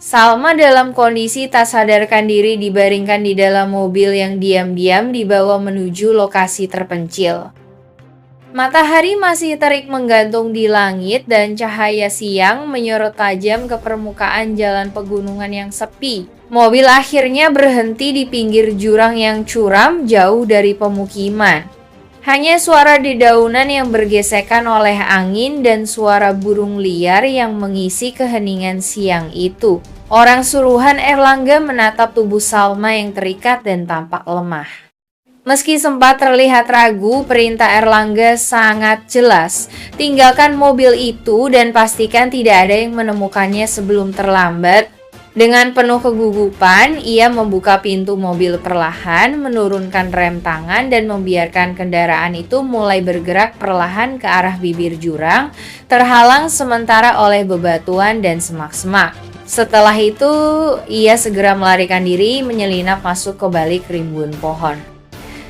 Salma dalam kondisi tak sadarkan diri dibaringkan di dalam mobil yang diam-diam dibawa menuju lokasi terpencil. Matahari masih terik menggantung di langit dan cahaya siang menyorot tajam ke permukaan jalan pegunungan yang sepi. Mobil akhirnya berhenti di pinggir jurang yang curam jauh dari pemukiman. Hanya suara dedaunan yang bergesekan oleh angin dan suara burung liar yang mengisi keheningan siang itu. Orang suruhan Erlangga menatap tubuh Salma yang terikat dan tampak lemah. Meski sempat terlihat ragu, perintah Erlangga sangat jelas. Tinggalkan mobil itu dan pastikan tidak ada yang menemukannya sebelum terlambat. Dengan penuh kegugupan, ia membuka pintu mobil perlahan, menurunkan rem tangan dan membiarkan kendaraan itu mulai bergerak perlahan ke arah bibir jurang, terhalang sementara oleh bebatuan dan semak-semak. Setelah itu, ia segera melarikan diri menyelinap masuk ke balik rimbun pohon.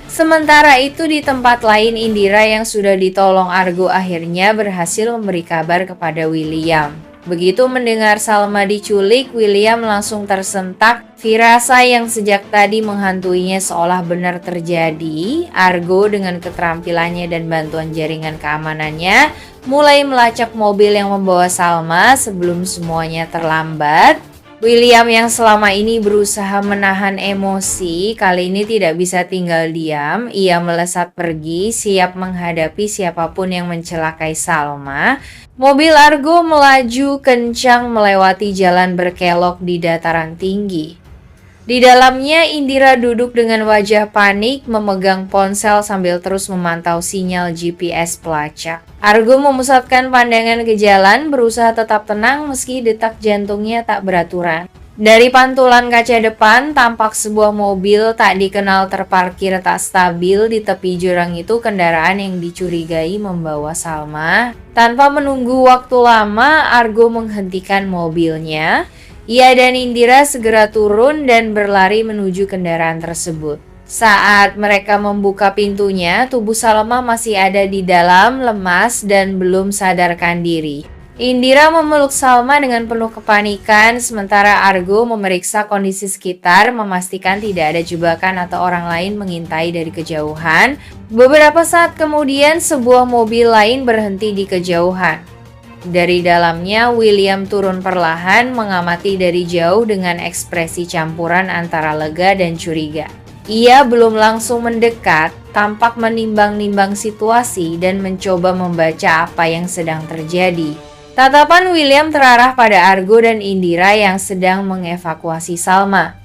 Sementara itu di tempat lain, Indira yang sudah ditolong Argo akhirnya berhasil memberi kabar kepada William. Begitu mendengar Salma diculik, William langsung tersentak. Firasa yang sejak tadi menghantuinya seolah benar terjadi. Argo dengan keterampilannya dan bantuan jaringan keamanannya mulai melacak mobil yang membawa Salma sebelum semuanya terlambat. William yang selama ini berusaha menahan emosi, kali ini tidak bisa tinggal diam. Ia melesat pergi, siap menghadapi siapapun yang mencelakai Salma. Mobil Argo melaju kencang melewati jalan berkelok di dataran tinggi. Di dalamnya, Indira duduk dengan wajah panik, memegang ponsel sambil terus memantau sinyal GPS pelacak. Argo memusatkan pandangan ke jalan, berusaha tetap tenang meski detak jantungnya tak beraturan. Dari pantulan kaca depan, tampak sebuah mobil tak dikenal terparkir tak stabil di tepi jurang itu. Kendaraan yang dicurigai membawa Salma. Tanpa menunggu waktu lama, Argo menghentikan mobilnya. Ia dan Indira segera turun dan berlari menuju kendaraan tersebut. Saat mereka membuka pintunya, tubuh Salma masih ada di dalam, lemas dan belum sadarkan diri. Indira memeluk Salma dengan penuh kepanikan, sementara Argo memeriksa kondisi sekitar, memastikan tidak ada jebakan atau orang lain mengintai dari kejauhan. Beberapa saat kemudian, sebuah mobil lain berhenti di kejauhan. Dari dalamnya, William turun perlahan, mengamati dari jauh dengan ekspresi campuran antara lega dan curiga. Ia belum langsung mendekat, tampak menimbang-nimbang situasi dan mencoba membaca apa yang sedang terjadi. Tatapan William terarah pada Argo dan Indira yang sedang mengevakuasi Salma.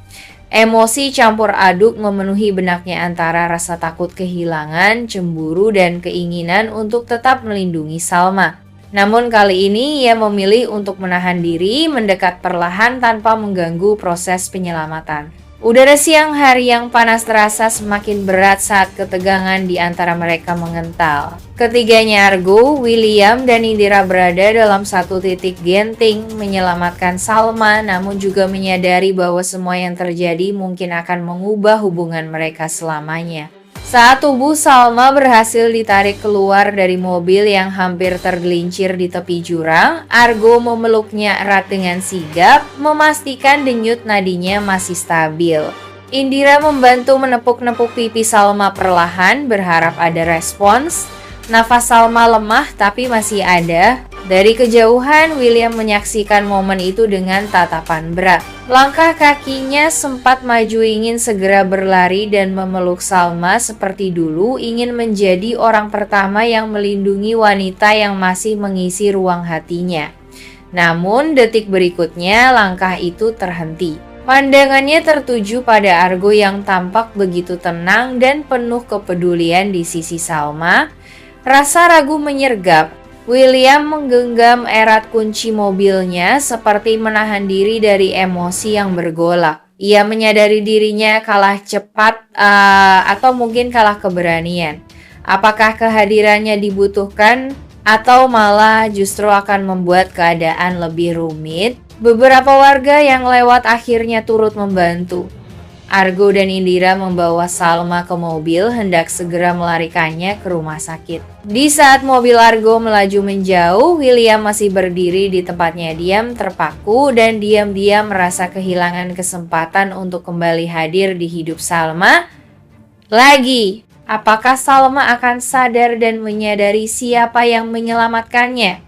Emosi campur aduk memenuhi benaknya antara rasa takut kehilangan, cemburu, dan keinginan untuk tetap melindungi Salma. Namun kali ini ia memilih untuk menahan diri, mendekat perlahan tanpa mengganggu proses penyelamatan. Udara siang hari yang panas terasa semakin berat saat ketegangan di antara mereka mengental. Ketiganya Argo, William, dan Indira berada dalam satu titik genting menyelamatkan Salma, namun juga menyadari bahwa semua yang terjadi mungkin akan mengubah hubungan mereka selamanya. Saat tubuh Salma berhasil ditarik keluar dari mobil yang hampir tergelincir di tepi jurang, Argo memeluknya erat dengan sigap, memastikan denyut nadinya masih stabil. Indira membantu menepuk-nepuk pipi Salma perlahan, berharap ada respons. Nafas Salma lemah tapi masih ada. Dari kejauhan, William menyaksikan momen itu dengan tatapan berat. Langkah kakinya sempat maju ingin segera berlari dan memeluk Salma seperti dulu, ingin menjadi orang pertama yang melindungi wanita yang masih mengisi ruang hatinya. Namun detik berikutnya langkah itu terhenti. Pandangannya tertuju pada Argo yang tampak begitu tenang dan penuh kepedulian di sisi Salma. Rasa ragu menyergap. William menggenggam erat kunci mobilnya seperti menahan diri dari emosi yang bergolak. Ia menyadari dirinya kalah cepat atau mungkin kalah keberanian. Apakah kehadirannya dibutuhkan atau malah justru akan membuat keadaan lebih rumit? Beberapa warga yang lewat akhirnya turut membantu. Argo dan Indira membawa Salma ke mobil hendak segera melarikannya ke rumah sakit. Di saat mobil Argo melaju menjauh, William masih berdiri di tempatnya diam terpaku dan diam-diam merasa kehilangan kesempatan untuk kembali hadir di hidup Salma. Lagi, apakah Salma akan sadar dan menyadari siapa yang menyelamatkannya?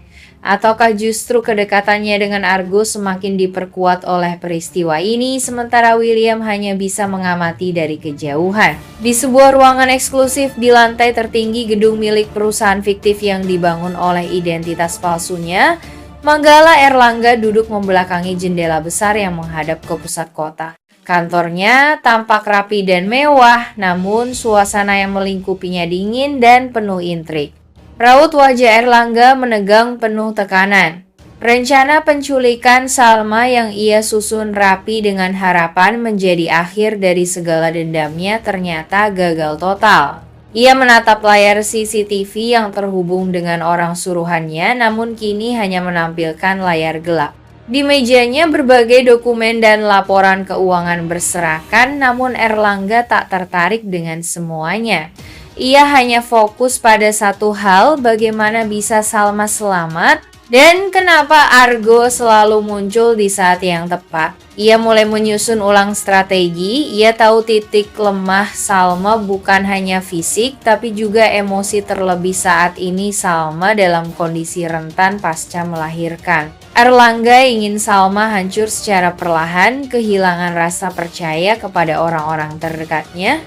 Ataukah justru kedekatannya dengan Argo semakin diperkuat oleh peristiwa ini, sementara William hanya bisa mengamati dari kejauhan. Di sebuah ruangan eksklusif di lantai tertinggi gedung milik perusahaan fiktif yang dibangun oleh identitas palsunya, Manggala Erlangga duduk membelakangi jendela besar yang menghadap ke pusat kota. Kantornya tampak rapi dan mewah, namun suasana yang melingkupinya dingin dan penuh intrik. Raut wajah Erlangga menegang penuh tekanan. Rencana penculikan Salma yang ia susun rapi dengan harapan menjadi akhir dari segala dendamnya ternyata gagal total. Ia menatap layar CCTV yang terhubung dengan orang suruhannya, namun kini hanya menampilkan layar gelap. Di mejanya berbagai dokumen dan laporan keuangan berserakan, namun Erlangga tak tertarik dengan semuanya. Ia hanya fokus pada satu hal, bagaimana bisa Salma selamat dan kenapa Argo selalu muncul di saat yang tepat. Ia mulai menyusun ulang strategi. Ia tahu titik lemah Salma bukan hanya fisik tapi juga emosi, terlebih saat ini Salma dalam kondisi rentan pasca melahirkan. Erlangga ingin Salma hancur secara perlahan, kehilangan rasa percaya kepada orang-orang terdekatnya,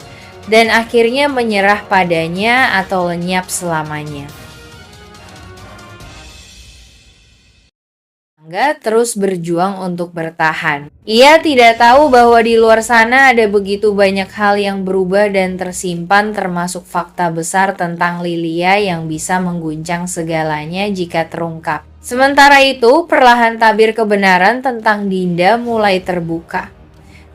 dan akhirnya menyerah padanya atau lenyap selamanya. Erlangga terus berjuang untuk bertahan. Ia tidak tahu bahwa di luar sana ada begitu banyak hal yang berubah dan tersimpan, termasuk fakta besar tentang Lilia yang bisa mengguncang segalanya jika terungkap. Sementara itu, perlahan tabir kebenaran tentang Dinda mulai terbuka.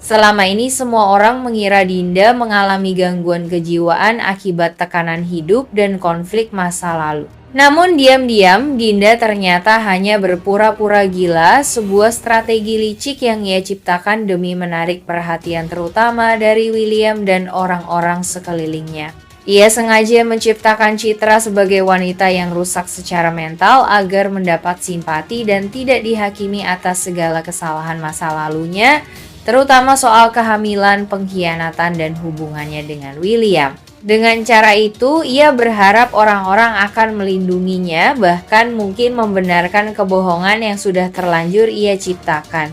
Selama ini semua orang mengira Dinda mengalami gangguan kejiwaan akibat tekanan hidup dan konflik masa lalu. Namun diam-diam Dinda ternyata hanya berpura-pura gila, sebuah strategi licik yang ia ciptakan demi menarik perhatian terutama dari William dan orang-orang sekelilingnya. Ia sengaja menciptakan citra sebagai wanita yang rusak secara mental agar mendapat simpati dan tidak dihakimi atas segala kesalahan masa lalunya, terutama soal kehamilan, pengkhianatan, dan hubungannya dengan William. Dengan cara itu, ia berharap orang-orang akan melindunginya, bahkan mungkin membenarkan kebohongan yang sudah terlanjur ia ciptakan.